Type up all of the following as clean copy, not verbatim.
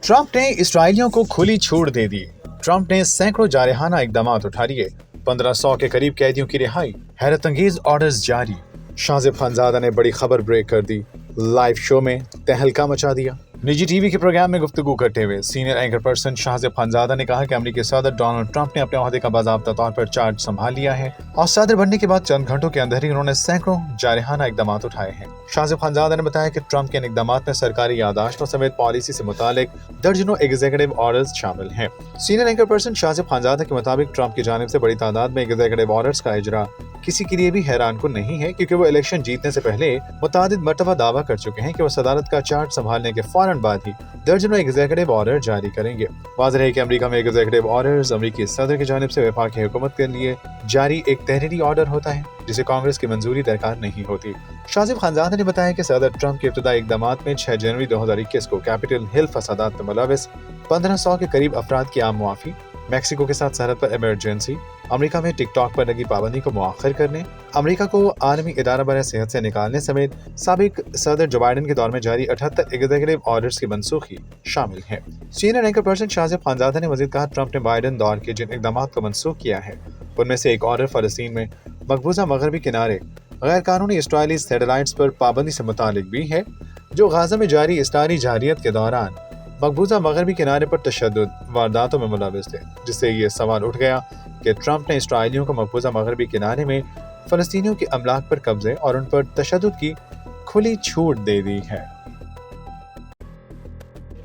Trump ने इसराइलियों को खुली छूट दे दी। ट्रंप ने सैकड़ों जारहाना इकदाम उठा लिए। 1500 के करीब कैदियों की रिहाई। हैरत अंगेज ऑर्डर्स जारी। शाजिब खानजादा ने बड़ी खबर ब्रेक कर दी। लाइव शो में तहलका मचा दिया। निजी टीवी के प्रोग्राम में गुफ्तगू करते हुए senior anchor person Shajib Khanzada ने कहा कि अमेरिकी सदर डोनाल्ड ट्रंप ने अपने ओहदे का बाज़ाब्ता तौर पर चार्ज संभाल लिया है और सदर बनने के बाद चंद घंटों के अंदर ही उन्होंने सैकड़ों जारहाना इकदाम उठाए हैं। शाजिब खानजादा ने बताया कि ट्रंप के इन इकदामात में सरकारी यादाश्तों समेत पॉलिसी से मुतालिक दर्जनों एग्जीक्यूटिव ऑर्डर्स शामिल हैं। Senior anchor person Shajib Khanzada के मुताबिक ट्रंप की जानिब से बड़ी तादाद में एग्जीक्यूटिव ऑर्डर्स का इजरा किसी के लिए भी हैरान कुन नहीं है, क्योंकि वो इलेक्शन जीतने से पहले मुतादिद मर्तबा दावा कर चुके हैं कि वो सदारत का चार्ज संभालने के फौरन बाद ही दर्जनों एग्जीक्यूटिव ऑर्डर जारी करेंगे। वाज़ेह है कि अमेरिका में एग्जीक्यूटिव ऑर्डर्स अमेरिकी सदर की जानिब से वफाकी हुकूमत के लिए जारी एक तहरीरी ऑर्डर होता है जिसे कांग्रेस की मंजूरी दरकार नहीं होती। शाजिब खानजादा ने बताया कि सदर ट्रंप के इब्तदाई इक़दामात में 6 जनवरी 2021 को कैपिटल हिल फसादात में मुलविस 1500 के करीब अफराद की आम मुआफ़ी, मैक्सिको के साथ सरहद पर इमरजेंसी, अमेरिका में टिकटॉक पर लगी पाबंदी को मुअख्खर करने, अमेरिका को आलमी इदारा बराए सेहत से निकालने समेत साबिक सदर जो बाइडन के दौर में जारी 78 एग्जीक्यूटिव ऑर्डर्स की मनसूखी शामिल है। Senior anchor person Shajib Khanzada ने मजीद कहा, ट्रंप ने बाइडन दौर के जिन इक़दामात को मनसूख किया है उनमें से एक ऑर्डर फ़लस्तीन में मकबूजा मगरबी किनारे गैर कानूनी इसराइली सैटेलाइट्स पर पाबंदी से मुतालिक भी है, जो गाज़ा में जारी इसराइली जारियत के दौरान मकबूजा मगरबी किनारे पर तशद्दुद वारदातों में मुलविस थे, जिससे ये सवाल उठ गया कि ट्रंप ने इसराइलियों को मकबूजा मगरबी किनारे में फ़लस्तीनियों के अमलाक पर कब्जे और उन पर तशद्दुद की खुली छूट दे दी है।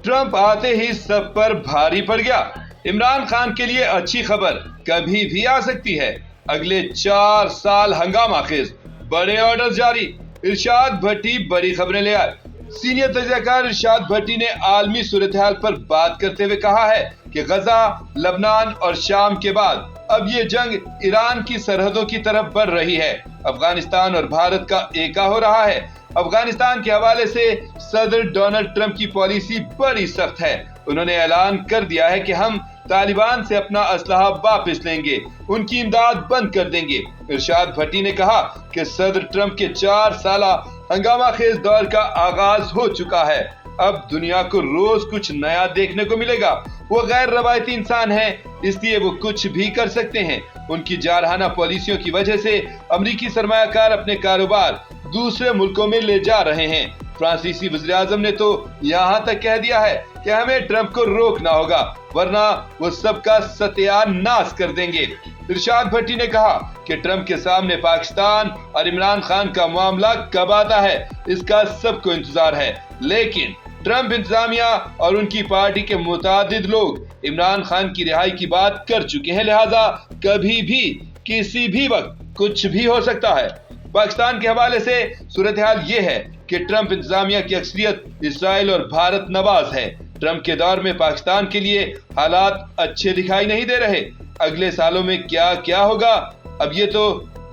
ट्रंप आते ही सब पर भारी पड़ गया। इमरान खान के लिए अच्छी खबर कभी भी आ सकती है। अगले 4 साल हंगामा खेज, बड़े ऑर्डर जारी। इरशाद भट्टी बड़ी खबरें ले आए। सीनियर तजज़ियाकार इरशाद भट्टी ने आलमी सूरत हाल पर बात करते हुए कहा है कि गजा, लबनान और शाम के बाद अब ये जंग ईरान की सरहदों की तरफ बढ़ रही है। अफगानिस्तान और भारत का एका हो रहा है। अफगानिस्तान के हवाले से सदर डोनाल्ड ट्रंप की पॉलिसी बड़ी सख्त है। उन्होंने ऐलान कर दिया है कि हम तालिबान से अपना असलहा वापस लेंगे, उनकी इमदाद बंद कर देंगे। इरशाद भट्टी ने कहा कि सदर ट्रंप के 4 साला हंगामा खेज दौर का आगाज हो चुका है। अब दुनिया को रोज कुछ नया देखने को मिलेगा। वो गैर रवायती इंसान हैं, इसलिए वो कुछ भी कर सकते हैं। उनकी जारहाना पॉलिसियों की वजह से अमरीकी सरमायाकार अपने कारोबार दूसरे मुल्कों में ले जा रहे हैं। फ्रांसीसी वज़ीर-ए-आज़म ने तो यहाँ तक कह दिया है कि हमें ट्रंप को रोकना होगा, वरना वो सबका सत्यानाश कर देंगे। इरशाद भट्टी ने कहा कि ट्रंप के सामने पाकिस्तान और इमरान खान का मामला कब आता है, इसका सबको इंतजार है। लेकिन ट्रंप इंतजामिया और उनकी पार्टी के मुतादिद लोग इमरान खान की रिहाई की बात कर चुके हैं, लिहाजा कभी भी किसी भी वक्त कुछ भी हो सकता है। पाकिस्तान के हवाले से सूरत हाल ये है कि ट्रंप इंतजामिया की अक्सरियत इसराइल और भारत नवाज है। ट्रंप के दौर में पाकिस्तान के लिए हालात अच्छे दिखाई नहीं दे रहे। अगले सालों में क्या क्या होगा, अब ये तो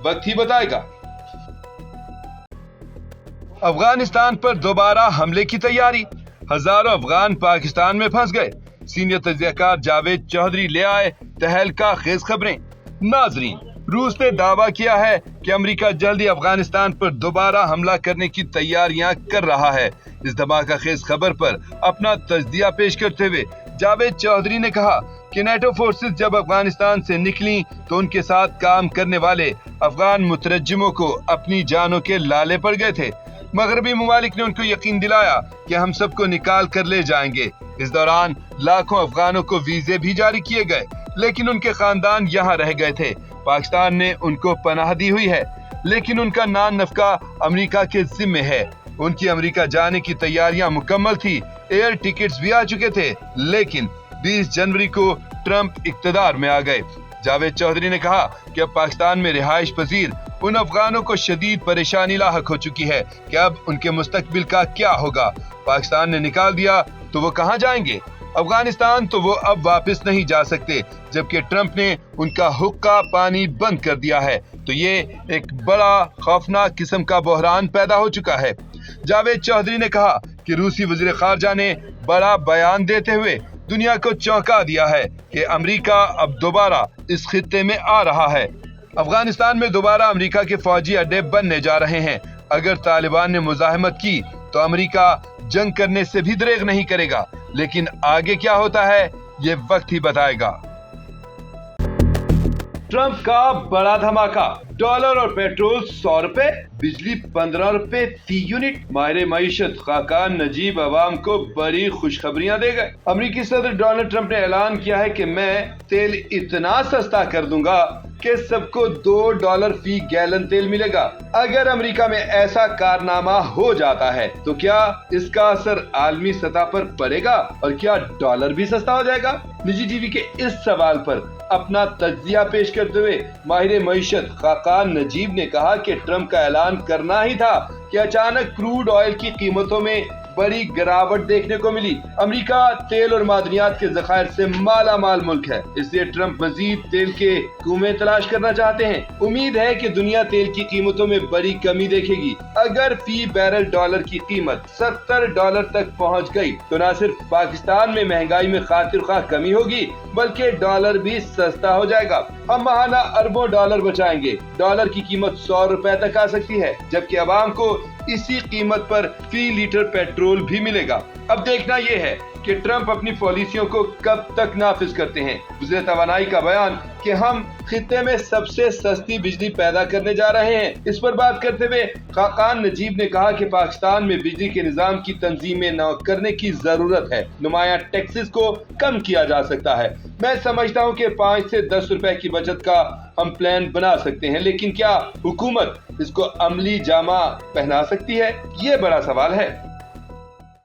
वक्त ही बताएगा। अफगानिस्तान पर दोबारा हमले की तैयारी। हजारों अफगान पाकिस्तान में फंस गए। सीनियर तजज़ियाकार जावेद चौधरी ले आए तहलका खेज खबरें। नाजरीन, रूस ने दावा किया है कि अमेरिका जल्दी अफगानिस्तान पर दोबारा हमला करने की तैयारियां कर रहा है। इस धमाका खेज खबर पर अपना तजदिया पेश करते हुए जावेद चौधरी ने कहा कि नेटो फोर्सेस जब अफगानिस्तान से निकली तो उनके साथ काम करने वाले अफगान मुतरज्जिमों को अपनी जानों के लाले पड़ गए थे। मगरबी मुमालिक ने उनको यकीन दिलाया कि हम सबको निकाल कर ले जाएंगे। इस दौरान लाखों अफगानों को वीजे भी जारी किए गए, लेकिन उनके खानदान यहाँ रह गए थे। पाकिस्तान ने उनको पनाह दी हुई है, लेकिन उनका नान नफका अमेरिका के जिम्मे है। उनकी अमेरिका जाने की तैयारियां मुकम्मल थी, एयर टिकट्स भी आ चुके थे, लेकिन 20 जनवरी को ट्रंप इक्तदार में आ गए। जावेद चौधरी ने कहा कि अब पाकिस्तान में रिहाइश पजीर उन अफगानों को शदीद परेशानी लाहक हो चुकी है कि अब उनके मुस्तकबिल का क्या होगा। पाकिस्तान ने निकाल दिया तो वो कहाँ जाएंगे? अफगानिस्तान तो वो अब वापस नहीं जा सकते, जबकि ट्रंप ने उनका हुक्का पानी बंद कर दिया है। तो ये एक बड़ा खौफनाक किस्म का बहरान पैदा हो चुका है। जावेद चौधरी ने कहा कि रूसी वज़ीर ख़ारजा ने बड़ा बयान देते हुए दुनिया को चौंका दिया है कि अमेरिका अब दोबारा इस खित्ते में आ रहा है। अफगानिस्तान में दोबारा अमेरिका के फौजी अड्डे बनने जा रहे हैं। अगर तालिबान ने मुजाहिमत की तो अमेरिका जंग करने से भी दरेग नहीं करेगा। लेकिन आगे क्या होता है ये वक्त ही बताएगा। ट्रंप का बड़ा धमाका, डॉलर और पेट्रोल 100 रुपए, बिजली 15 रुपए फी यूनिट। माहिर मईशत खाकान नजीब अवाम को बड़ी खुशखबरियां दे गए। अमेरिकी सदर डोनाल्ड ट्रंप ने ऐलान किया है कि मैं तेल इतना सस्ता कर दूंगा कि सबको $2 फी गैलन तेल मिलेगा। अगर अमेरिका में ऐसा कारनामा हो जाता है तो क्या इसका असर आलमी सतह पर पड़ेगा और क्या डॉलर भी सस्ता हो जाएगा? निजी टीवी के इस सवाल पर अपना तज्जिया पेश करते हुए माहिर मईशत खाकान नजीब ने कहा कि ट्रंप का ऐलान करना ही था कि अचानक क्रूड ऑयल की कीमतों में बड़ी गिरावट देखने को मिली। अमेरिका तेल और मादनियात के जखायर से माला माल मुल्क है, इसलिए ट्रंप मजीद तेल के कुएं तलाश करना चाहते हैं। उम्मीद है कि दुनिया तेल की कीमतों में बड़ी कमी देखेगी। अगर फी बैरल डॉलर की कीमत $70 तक पहुंच गई तो न सिर्फ पाकिस्तान में महंगाई में खातिर खा कमी होगी बल्कि डॉलर भी सस्ता हो जाएगा। हम महाना अरबों डॉलर बचाएंगे। डॉलर की कीमत 100 रुपए तक आ सकती है, जबकि अवाम को इसी कीमत पर फी लीटर पेट्रोल भी मिलेगा। अब देखना ये है कि ट्रंप अपनी पॉलिसियों को कब तक नाफिज करते हैं। वज़ीर तवानाई का बयान कि हम खित्ते में सबसे सस्ती बिजली पैदा करने जा रहे हैं, इस पर बात करते हुए खाकान नजीब ने कहा कि पाकिस्तान में बिजली के निजाम की तंजीमें न करने की जरूरत है। नुमाया टैक्सेस को कम किया जा सकता है। मैं समझता हूँ कि 5 से 10 रुपए की बचत का हम प्लान बना सकते हैं, लेकिन क्या हुकूमत इसको अमली जामा पहना सकती है? ये बड़ा सवाल है।